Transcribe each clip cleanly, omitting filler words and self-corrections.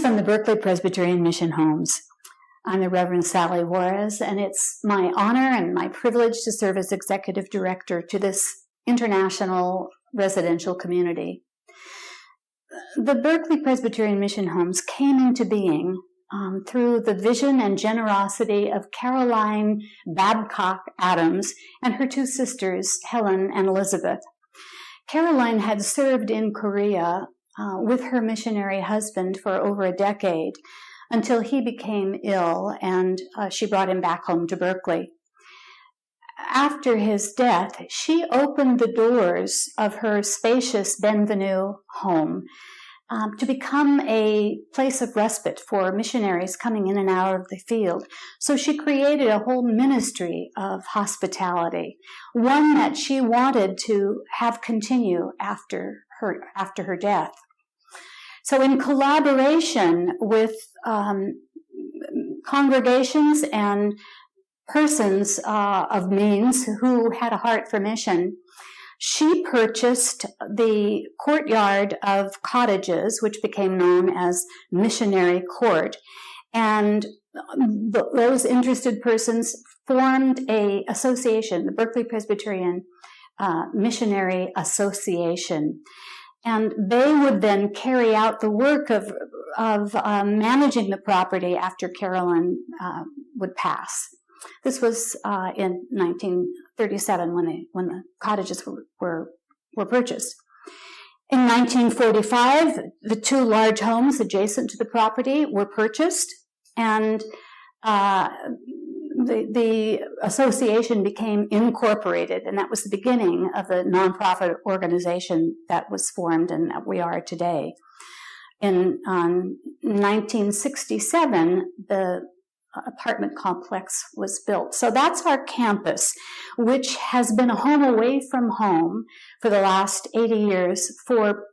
from the Berkeley Presbyterian Mission Homes. I'm the Reverend Sally Juarez, and it's my honor and my privilege to serve as executive director to this international residential community. The Berkeley Presbyterian Mission Homes came into being through the vision and generosity of Caroline Babcock Adams and her two sisters, Helen and Elizabeth. Caroline had served in Korea with her missionary husband for over a decade until he became ill, and she brought him back home to Berkeley. After his death, she opened the doors of her spacious Benvenue home to become a place of respite for missionaries coming in and out of the field. So she created a whole ministry of hospitality, one that she wanted to have continue after her death. So in collaboration with congregations and persons of means who had a heart for mission, she purchased the courtyard of cottages, which became known as Missionary Court, and those interested persons formed an association, the Berkeley Presbyterian Missionary Association, and they would then carry out the work of managing the property after Caroline would pass. This was in 1937 when the cottages were purchased. In 1945, the two large homes adjacent to the property were purchased, and the association became incorporated, and that was the beginning of the nonprofit organization that was formed and that we are today. In 1967, the apartment complex was built. So that's our campus, which has been a home away from home for the last 80 years for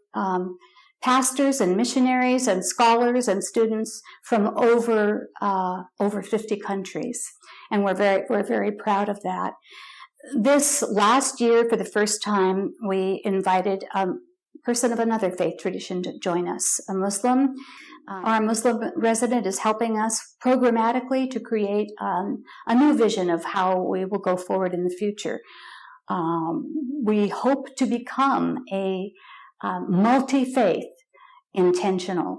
pastors and missionaries and scholars and students from over 50 countries. And we're very proud of that. This last year, for the first time, we invited a person of another faith tradition to join us, a Muslim. Our Muslim resident is helping us programmatically to create a new vision of how we will go forward in the future. We hope to become a multi-faith, intentional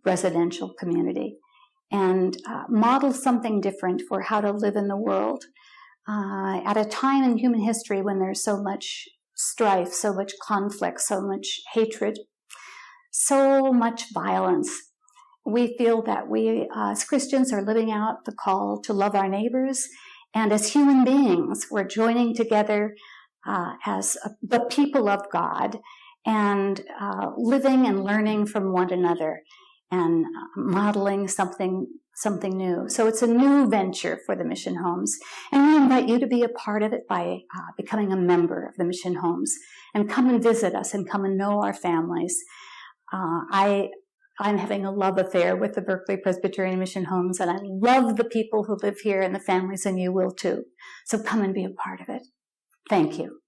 residential community and model something different for how to live in the world at a time in human history when there's so much strife, so much conflict, so much hatred, so much violence. We feel that we as Christians are living out the call to love our neighbors, and as human beings, we're joining together as the people of God and living and learning from one another and modeling something new. So it's a new venture for the Mission Homes, and we invite you to be a part of it by becoming a member of the Mission Homes and come and visit us and come and know our families. I'm having a love affair with the Berkeley Presbyterian Mission Homes, and I love the people who live here and the families, and you will too. So come and be a part of it. Thank you.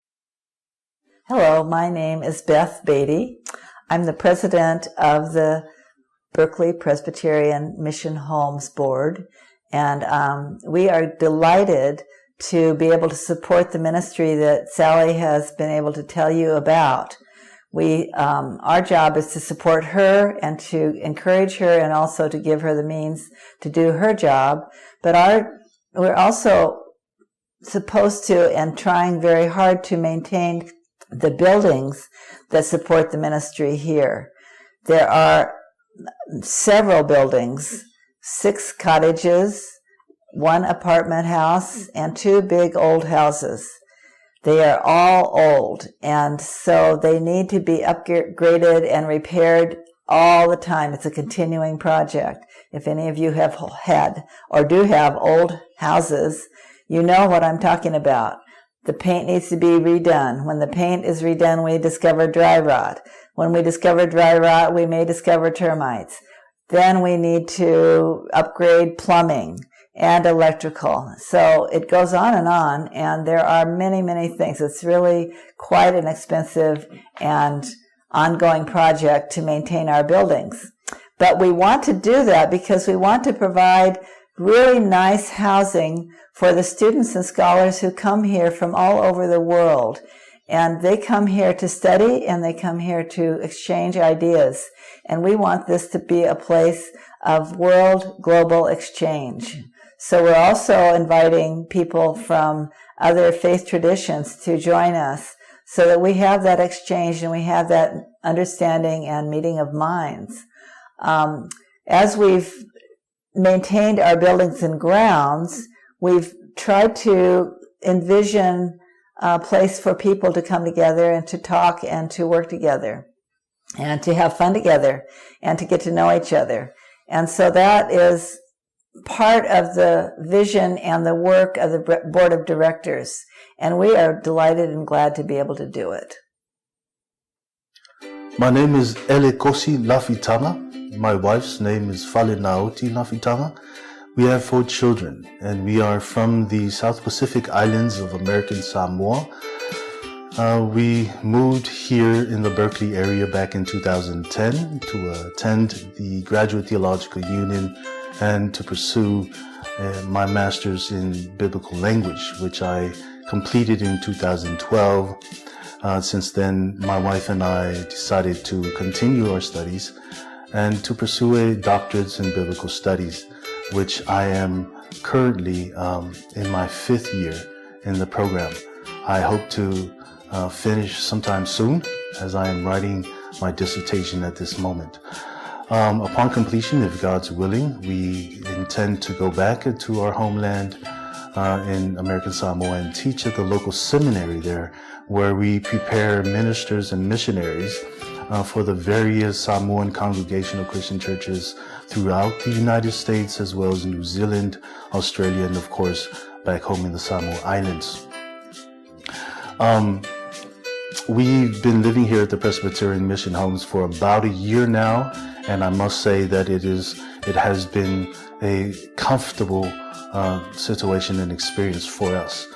Hello, my name is Beth Beatty. I'm the president of the Berkeley Presbyterian Mission Homes Board, and we are delighted to be able to support the ministry that Sally has been able to tell you about. Our job is to support her and to encourage her and also to give her the means to do her job. But we're also supposed to and trying very hard to maintain the buildings that support the ministry here. There are several buildings, 6 cottages, 1 apartment house, and 2 big old houses. They are all old, and so they need to be upgraded and repaired all the time. It's a continuing project. If any of you have had or do have old houses, you know what I'm talking about. The paint needs to be redone. When the paint is redone, we discover dry rot. When we discover dry rot, we may discover termites. Then we need to upgrade plumbing and electrical. So it goes on, and there are many, many things. It's really quite an expensive and ongoing project to maintain our buildings. But we want to do that because we want to provide really nice housing for the students and scholars who come here from all over the world. And they come here to study and they come here to exchange ideas. And we want this to be a place of world global exchange. So we're also inviting people from other faith traditions to join us so that we have that exchange and we have that understanding and meeting of minds. As we've maintained our buildings and grounds, we've tried to envision a place for people to come together and to talk and to work together and to have fun together and to get to know each other. And so that is part of the vision and the work of the board of directors. And we are delighted and glad to be able to do it. My name is Elekosi Lafitama. My wife's name is Falinaoti Lafitama. We have 4 children, and we are from the South Pacific Islands of American Samoa. We moved here in the Berkeley area back in 2010 to attend the Graduate Theological Union and to pursue my master's in biblical language, which I completed in 2012. Since then, my wife and I decided to continue our studies and to pursue a doctorate in biblical studies, which I am currently in my 5th year in the program. I hope to finish sometime soon, as I am writing my dissertation at this moment. Upon completion, if God's willing, we intend to go back to our homeland in American Samoa and teach at the local seminary there, where we prepare ministers and missionaries for the various Samoan congregational Christian churches throughout the United States, as well as New Zealand, Australia, and of course, back home in the Samoa Islands. We've been living here at the Presbyterian Mission Homes for about a year now, and I must say that it has been a comfortable situation and experience for us.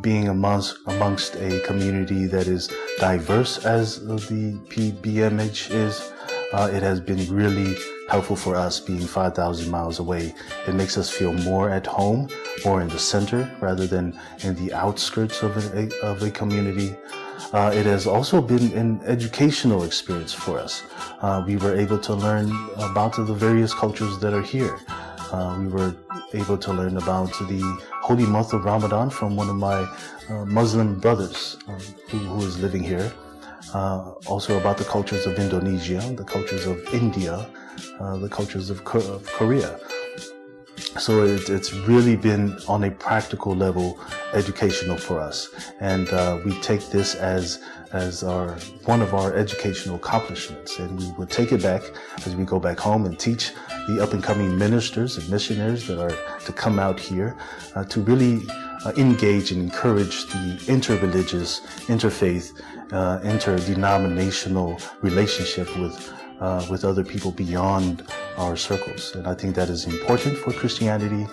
Being amongst a community that is diverse as the PBMH is, it has been really helpful for us being 5,000 miles away. It makes us feel more at home, more in the center rather than in the outskirts of a community. It has also been an educational experience for us. We were able to learn about the various cultures that are here. We were able to learn about the holy month of Ramadan from one of my Muslim brothers who is living here. Also about the cultures of Indonesia, the cultures of India, the cultures of Korea. So it's really been on a practical level educational for us, and we take this as one of our educational accomplishments, and we will take it back as we go back home and teach the up-and-coming ministers and missionaries that are to come out here to really engage and encourage the interreligious, interfaith, interdenominational relationship with other people beyond our circles. And I think that is important for Christianity,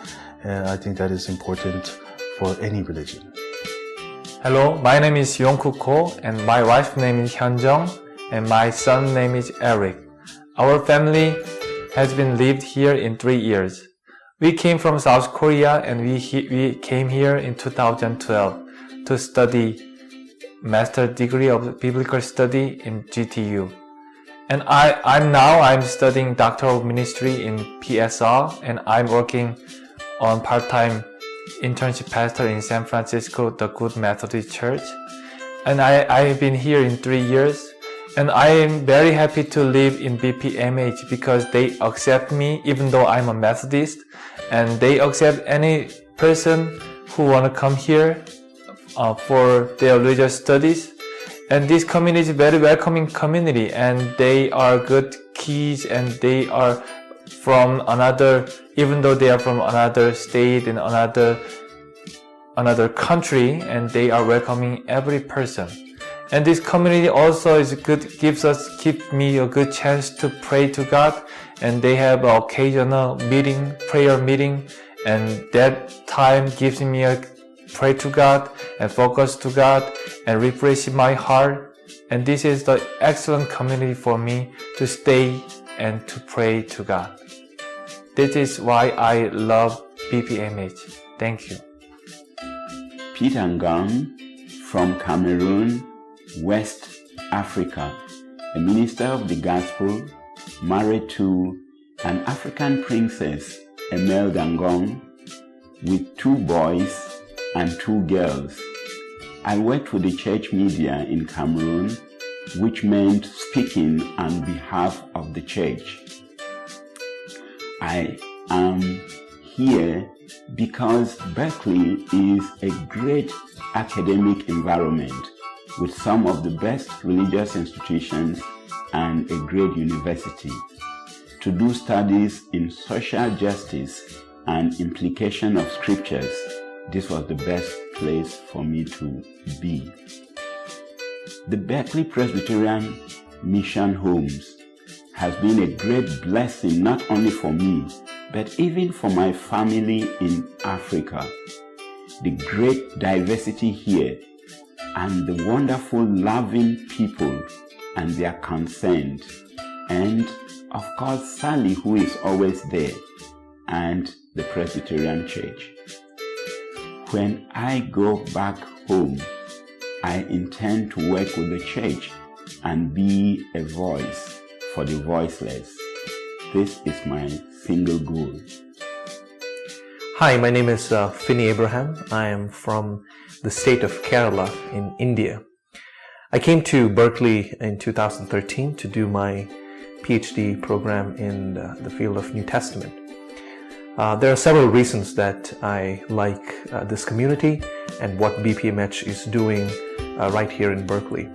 and I think that is important for any religion. Hello, my name is Yongkuk Ko, and my wife's name is Hyunjung, and my son's name is Eric. Our family has been lived here in 3 years. We came from South Korea, and we came here in 2012 to study master degree of biblical study in GTU. And I'm studying Doctor of Ministry in PSR, and I'm working on part-time internship pastor in San Francisco, the Good Methodist Church. And I've been here in 3 years, and I am very happy to live in BPMH because they accept me even though I'm a Methodist, and they accept any person who want to come here for their religious studies. And this community is a very welcoming community, and they are good kids, and they are from another, even though they are from another state and another country, and they are welcoming every person. And this community also is good, gives me a good chance to pray to God, and they have an occasional prayer meeting, and that time gives me a pray to God and focus to God and refresh my heart. And this is the excellent community for me to stay and to pray to God. This is why I love BPMH. Thank you. Peter Ngong from Cameroon, West Africa, a minister of the gospel, married to an African princess, Imelda Ngong, with 2 boys and 2 girls. I worked with the church media in Cameroon, which meant speaking on behalf of the church. I am here because Berkeley is a great academic environment with some of the best religious institutions and a great university. To do studies in social justice and implication of scriptures, this was the best place for me to be. The Berkeley Presbyterian Mission Homes has been a great blessing not only for me, but even for my family in Africa. The great diversity here and the wonderful loving people and their consent, and of course Sally, who is always there, and the Presbyterian Church. When I go back home, I intend to work with the church and be a voice for the voiceless. This is my single goal. Hi, my name is Finney Abraham. I am from the state of Kerala in India. I came to Berkeley in 2013 to do my PhD program in the field of New Testament. There are several reasons that I like this community and what BPMH is doing right here in Berkeley.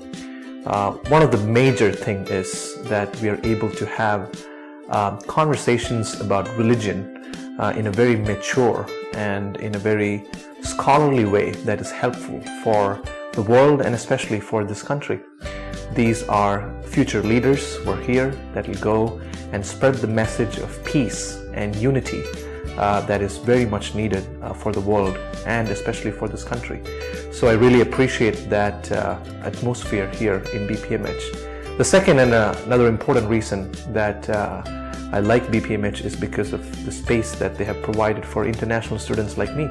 One of the major things is that we are able to have conversations about religion in a very mature and in a very scholarly way that is helpful for the world and especially for this country. These are future leaders who are here that will go and spread the message of peace and unity that is very much needed for the world and especially for this country. So I really appreciate that atmosphere here in BPMH. The second and another important reason that I like BPMH is because of the space that they have provided for international students like me.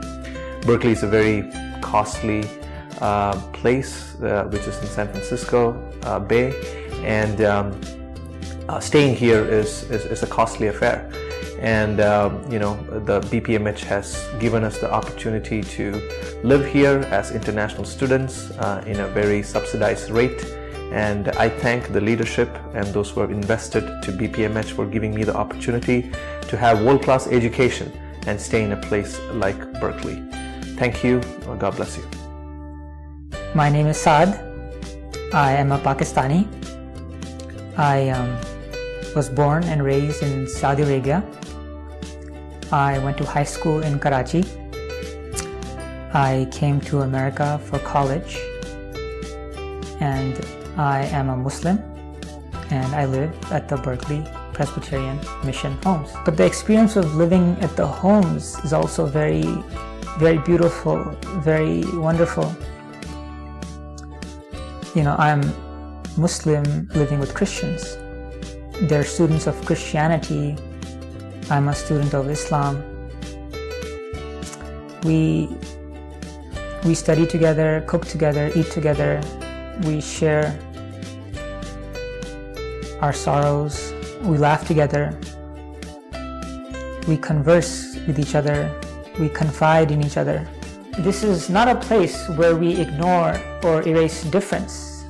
Berkeley is a very costly place, which is in San Francisco Bay, and staying here is a costly affair. And the BPMH has given us the opportunity to live here as international students in a very subsidized rate. And I thank the leadership and those who have invested to BPMH for giving me the opportunity to have world-class education and stay in a place like Berkeley. Thank you. God bless you. My name is Saad. I am a Pakistani. I was born and raised in Saudi Arabia. I went to high school in Karachi. I came to America for college, and I am a Muslim, and I live at the Berkeley Presbyterian Mission Homes. But the experience of living at the homes is also very, very beautiful, very wonderful. I'm Muslim living with Christians. They're students of Christianity. I'm a student of Islam. We study together, cook together, eat together. We share our sorrows. We laugh together. We converse with each other. We confide in each other. This is not a place where we ignore or erase difference.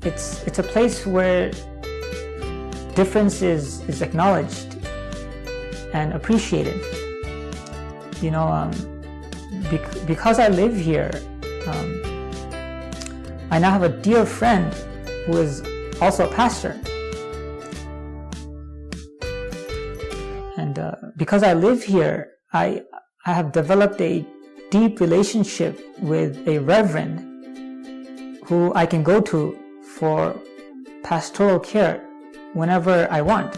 It's a place where difference is acknowledged and appreciated. Because I live here, I now have a dear friend who is also a pastor. And because I live here, I have developed a deep relationship with a reverend who I can go to for pastoral care whenever I want.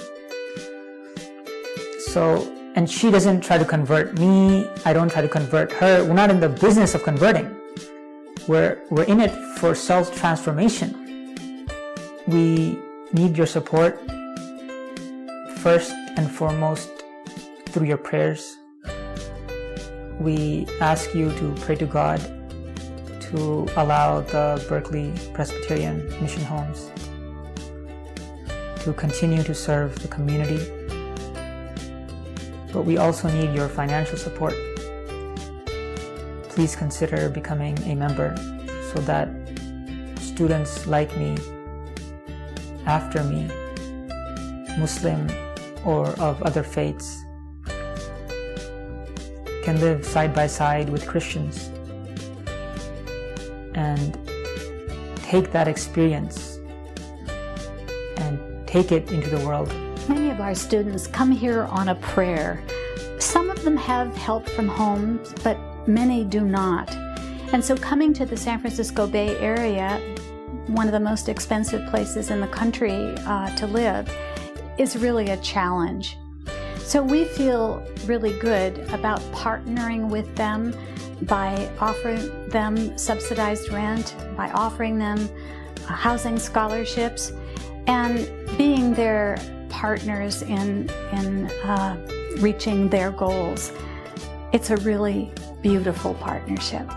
And she doesn't try to convert me, I don't try to convert her. We're not in the business of converting. We're in it for self-transformation. We need your support. first and foremost through your prayers. We ask you to pray to God to allow the Berkeley Presbyterian Mission Homes to continue to serve the community. But we also need your financial support. Please consider becoming a member so that students like me, after me, Muslim or of other faiths, can live side by side with Christians and take that experience and take it into the world. Many of our students come here on a prayer. Some of them have help from home, but many do not. And so coming to the San Francisco Bay Area, one of the most expensive places in the country to live, is really a challenge. So we feel really good about partnering with them by offering them subsidized rent, by offering them housing scholarships, and being their partners in reaching their goals. It's a really beautiful partnership.